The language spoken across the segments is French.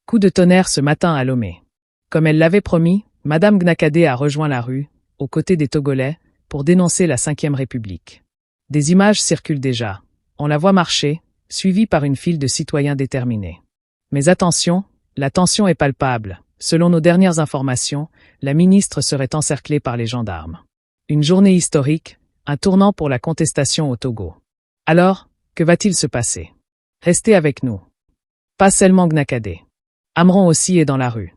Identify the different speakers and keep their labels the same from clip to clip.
Speaker 1: Coup de tonnerre ce matin à Lomé. Comme elle l'avait promis, Madame Gnakade a rejoint la rue, aux côtés des Togolais, pour dénoncer la 5e République. Des images circulent déjà. On la voit marcher, suivie par une file de citoyens déterminés. Mais attention, la tension est palpable. Selon nos dernières informations, la ministre serait encerclée par les gendarmes. Une journée historique, un tournant pour la contestation au Togo. Alors, que va-t-il se passer? Restez avec nous. Pas seulement Gnakade. Amron aussi est dans la rue.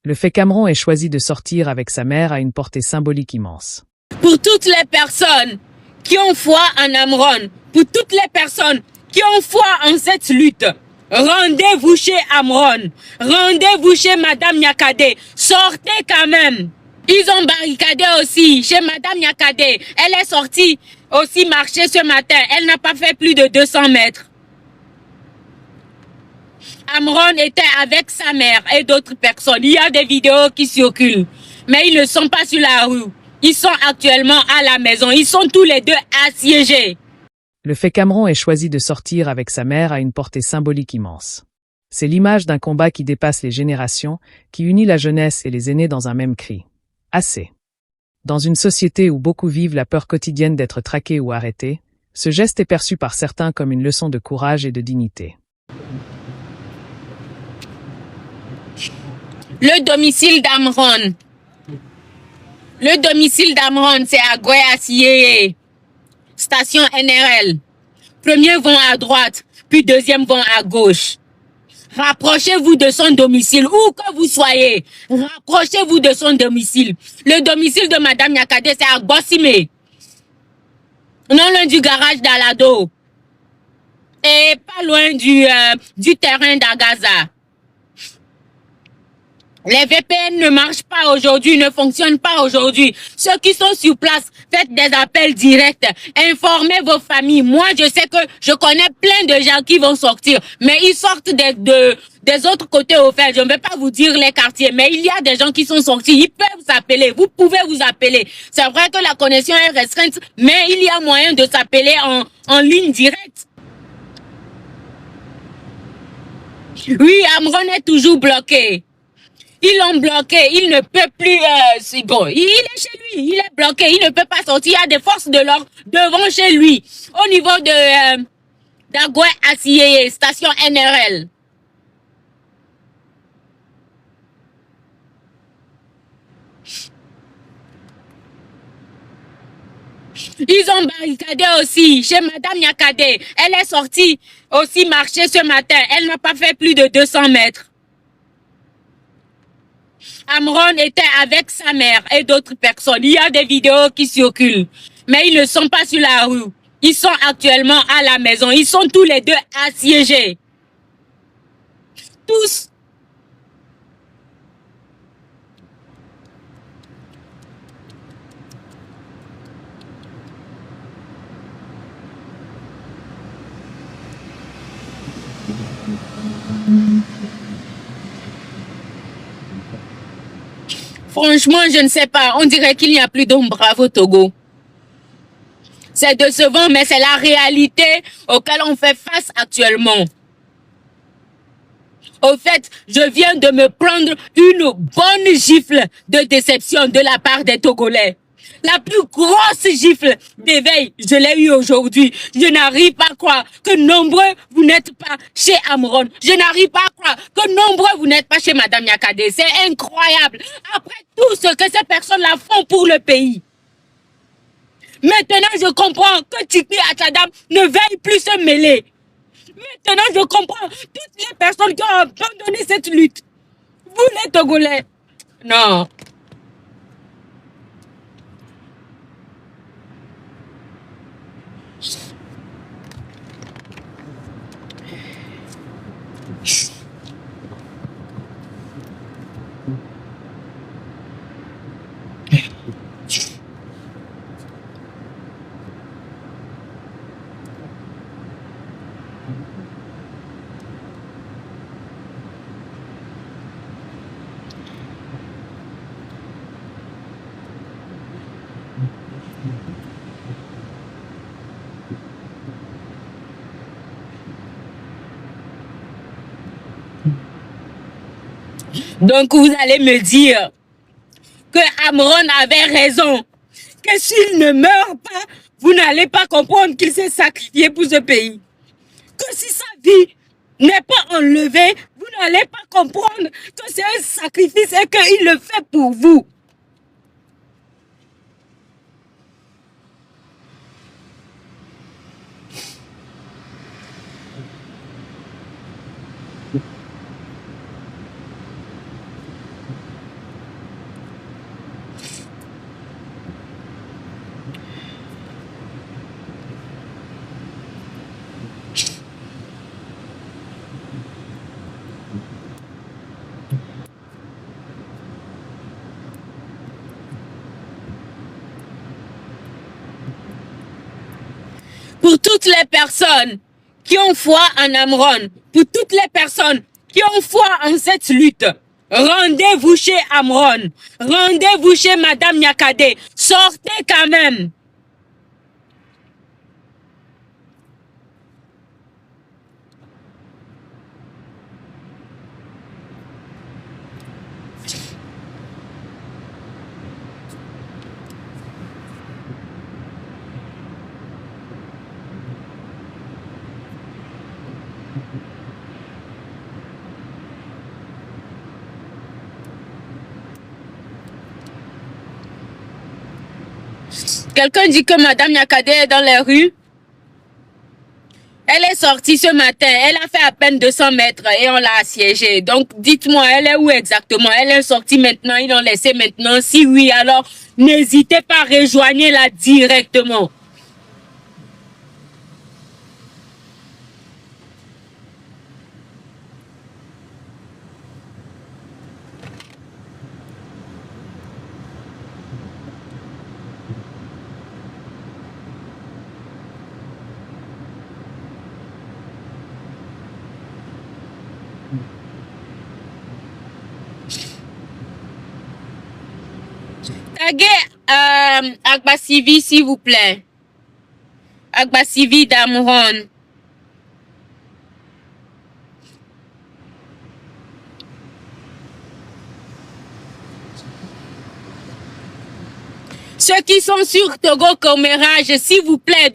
Speaker 1: Le fait qu'Amron ait choisi de sortir avec sa mère a une portée symbolique immense.
Speaker 2: Pour toutes les personnes qui ont foi en Amron, pour toutes les personnes qui ont foi en cette lutte, rendez-vous chez Amron, rendez-vous chez Madame Gnakade, sortez quand même. Ils ont barricadé aussi chez Madame Gnakade. Elle est sortie aussi marcher ce matin. Elle n'a pas fait plus de 200 mètres. Amron était avec sa mère et d'autres personnes. Il y a des vidéos qui circulent. Mais ils ne sont pas sur la rue. Ils sont actuellement à la maison. Ils sont tous les deux assiégés.
Speaker 1: Le fait qu'Amron ait choisi de sortir avec sa mère a une portée symbolique immense. C'est l'image d'un combat qui dépasse les générations, qui unit la jeunesse et les aînés dans un même cri. Assez. Dans une société où beaucoup vivent la peur quotidienne d'être traqués ou arrêtés, ce geste est perçu par certains comme une leçon de courage et de dignité.
Speaker 2: Le domicile d'Amron. Le domicile d'Amron, c'est à Goué-Assiyé, station NRL. Premier vont à droite, puis deuxième vont à gauche. Rapprochez-vous de son domicile, où que vous soyez. Rapprochez-vous de son domicile. Le domicile de Madame Gnakade, c'est à Gossimé. Non loin du garage d'Alado. Et pas loin du terrain d'Agaza. Les VPN ne marchent pas aujourd'hui, ne fonctionnent pas aujourd'hui. Ceux qui sont sur place, faites des appels directs. Informez vos familles. Moi, je sais que je connais plein de gens qui vont sortir. Mais ils sortent des autres côtés au fait. Je ne vais pas vous dire les quartiers. Mais il y a des gens qui sont sortis. Ils peuvent vous appeler. Vous pouvez vous appeler. C'est vrai que la connexion est restreinte. Mais il y a moyen de s'appeler en ligne directe. Oui, Amron est toujours bloqué. Ils l'ont bloqué, il ne peut plus, c'est bon, il est chez lui, il est bloqué, il ne peut pas sortir, il y a des forces de l'ordre devant chez lui, au niveau de d'Agoué-Assiyé, station NRL. Ils ont barricadé aussi chez Madame Gnakade. Elle est sortie aussi marcher ce matin, elle n'a pas fait plus de 200 mètres. Amron était avec sa mère et d'autres personnes. Il y a des vidéos qui circulent. Mais ils ne sont pas sur la rue. Ils sont actuellement à la maison. Ils sont tous les deux assiégés. Tous. Franchement, je ne sais pas. On dirait qu'il n'y a plus d'homme brave au Togo. C'est décevant, mais c'est la réalité auquel on fait face actuellement. Au fait, je viens de me prendre une bonne gifle de déception de la part des Togolais. La plus grosse gifle d'éveil, je l'ai eu aujourd'hui. Je n'arrive pas à croire que nombreux vous n'êtes pas chez Amron. Je n'arrive pas à croire que nombreux vous n'êtes pas chez Madame Gnakade. C'est incroyable. Après tout ce que ces personnes-là font pour le pays. Maintenant, je comprends que Tchikni Achadam ne veuille plus se mêler. Maintenant, je comprends toutes les personnes qui ont abandonné cette lutte. Vous les Togolais. Non. Donc vous allez me dire que Amron avait raison, que s'il ne meurt pas, vous n'allez pas comprendre qu'il s'est sacrifié pour ce pays. Que si sa vie n'est pas enlevée, vous n'allez pas comprendre que c'est un sacrifice et qu'il le fait pour vous. Pour toutes les personnes qui ont foi en Amron, pour toutes les personnes qui ont foi en cette lutte, rendez-vous chez Amron, rendez-vous chez Madame Nyakade, sortez quand même. Quelqu'un dit que Madame Nyakade est dans les rues. Elle est sortie ce matin. Elle a fait à peine 200 mètres et on l'a assiégée. Donc, dites-moi, elle est où exactement? Elle est sortie maintenant, ils l'ont laissée maintenant. Si oui, alors n'hésitez pas, rejoignez-la directement. Taguez Agbasivi, s'il vous plaît. Agbasivi d'Amron. Ceux qui sont sur Togo Commérage, s'il vous plaît,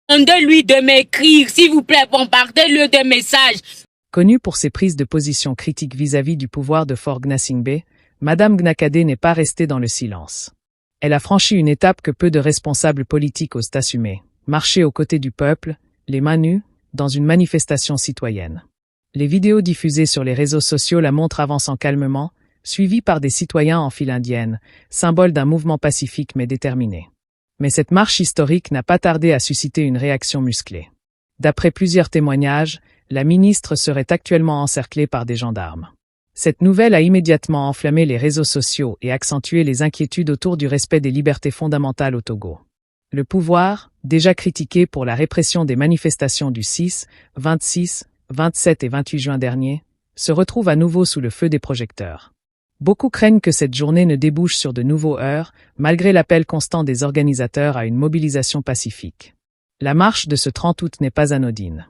Speaker 2: demandez-lui de m'écrire, s'il vous plaît, bombardez-le de messages.
Speaker 1: Connue pour ses prises de position critiques vis-à-vis du pouvoir de Faure Gnassingbé, Madame Gnakade n'est pas restée dans le silence. Elle a franchi une étape que peu de responsables politiques osent assumer, marcher aux côtés du peuple, les mains nues, dans une manifestation citoyenne. Les vidéos diffusées sur les réseaux sociaux la montrent avançant calmement, suivie par des citoyens en file indienne, symbole d'un mouvement pacifique mais déterminé. Mais cette marche historique n'a pas tardé à susciter une réaction musclée. D'après plusieurs témoignages, la ministre serait actuellement encerclée par des gendarmes. Cette nouvelle a immédiatement enflammé les réseaux sociaux et accentué les inquiétudes autour du respect des libertés fondamentales au Togo. Le pouvoir, déjà critiqué pour la répression des manifestations du 6, 26, 27 et 28 juin dernier, se retrouve à nouveau sous le feu des projecteurs. Beaucoup craignent que cette journée ne débouche sur de nouveaux heurts, malgré l'appel constant des organisateurs à une mobilisation pacifique. La marche de ce 30 août n'est pas anodine.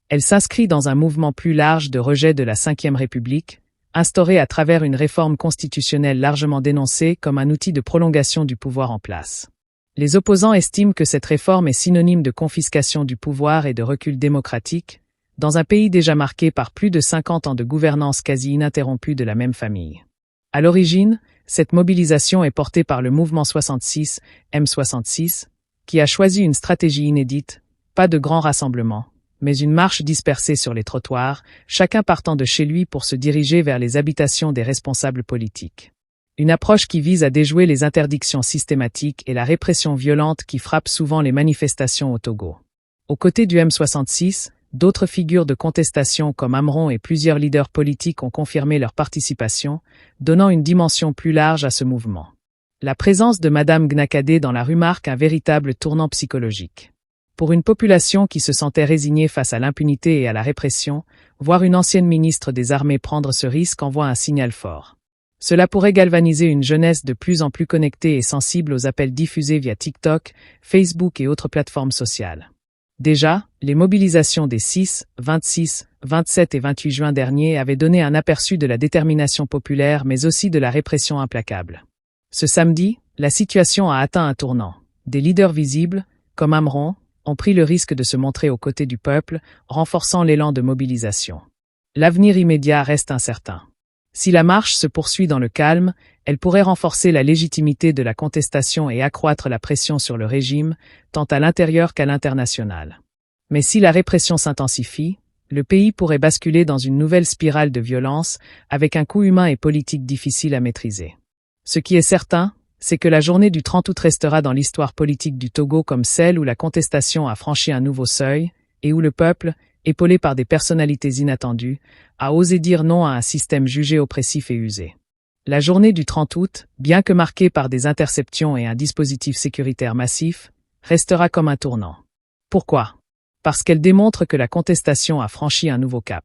Speaker 1: Elle s'inscrit dans un mouvement plus large de rejet de la Ve République, instauré à travers une réforme constitutionnelle largement dénoncée comme un outil de prolongation du pouvoir en place. Les opposants estiment que cette réforme est synonyme de confiscation du pouvoir et de recul démocratique, dans un pays déjà marqué par plus de 50 ans de gouvernance quasi ininterrompue de la même famille. À l'origine, cette mobilisation est portée par le mouvement 66, M66, qui a choisi une stratégie inédite, pas de grands rassemblements, mais une marche dispersée sur les trottoirs, chacun partant de chez lui pour se diriger vers les habitations des responsables politiques. Une approche qui vise à déjouer les interdictions systématiques et la répression violente qui frappe souvent les manifestations au Togo. Aux côtés du M66, d'autres figures de contestation comme Amron et plusieurs leaders politiques ont confirmé leur participation, donnant une dimension plus large à ce mouvement. La présence de Madame Gnakade dans la rue marque un véritable tournant psychologique. Pour une population qui se sentait résignée face à l'impunité et à la répression, voir une ancienne ministre des Armées prendre ce risque envoie un signal fort. Cela pourrait galvaniser une jeunesse de plus en plus connectée et sensible aux appels diffusés via TikTok, Facebook et autres plateformes sociales. Déjà, les mobilisations des 6, 26, 27 et 28 juin derniers avaient donné un aperçu de la détermination populaire mais aussi de la répression implacable. Ce samedi, la situation a atteint un tournant. Des leaders visibles, comme Amron, ont pris le risque de se montrer aux côtés du peuple, renforçant l'élan de mobilisation. L'avenir immédiat reste incertain. Si la marche se poursuit dans le calme, elle pourrait renforcer la légitimité de la contestation et accroître la pression sur le régime, tant à l'intérieur qu'à l'international. Mais si la répression s'intensifie, le pays pourrait basculer dans une nouvelle spirale de violence, avec un coût humain et politique difficile à maîtriser. Ce qui est certain, c'est que la journée du 30 août restera dans l'histoire politique du Togo comme celle où la contestation a franchi un nouveau seuil, et où le peuple, épaulé par des personnalités inattendues, a osé dire non à un système jugé oppressif et usé. La journée du 30 août, bien que marquée par des interceptions et un dispositif sécuritaire massif, restera comme un tournant. Pourquoi ? Parce qu'elle démontre que la contestation a franchi un nouveau cap.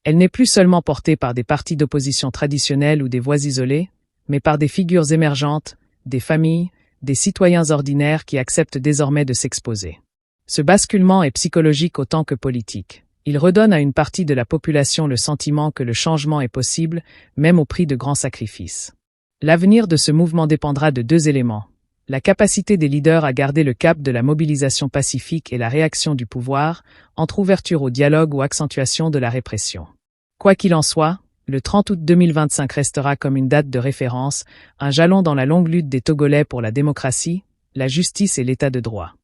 Speaker 1: Elle n'est plus seulement portée par des partis d'opposition traditionnels ou des voix isolées, mais par des figures émergentes, des familles, des citoyens ordinaires qui acceptent désormais de s'exposer. Ce basculement est psychologique autant que politique. Il redonne à une partie de la population le sentiment que le changement est possible, même au prix de grands sacrifices. L'avenir de ce mouvement dépendra de deux éléments: la capacité des leaders à garder le cap de la mobilisation pacifique et la réaction du pouvoir, entre ouverture au dialogue ou accentuation de la répression. Quoi qu'il en soit, le 30 août 2025 restera comme une date de référence, un jalon dans la longue lutte des Togolais pour la démocratie, la justice et l'état de droit.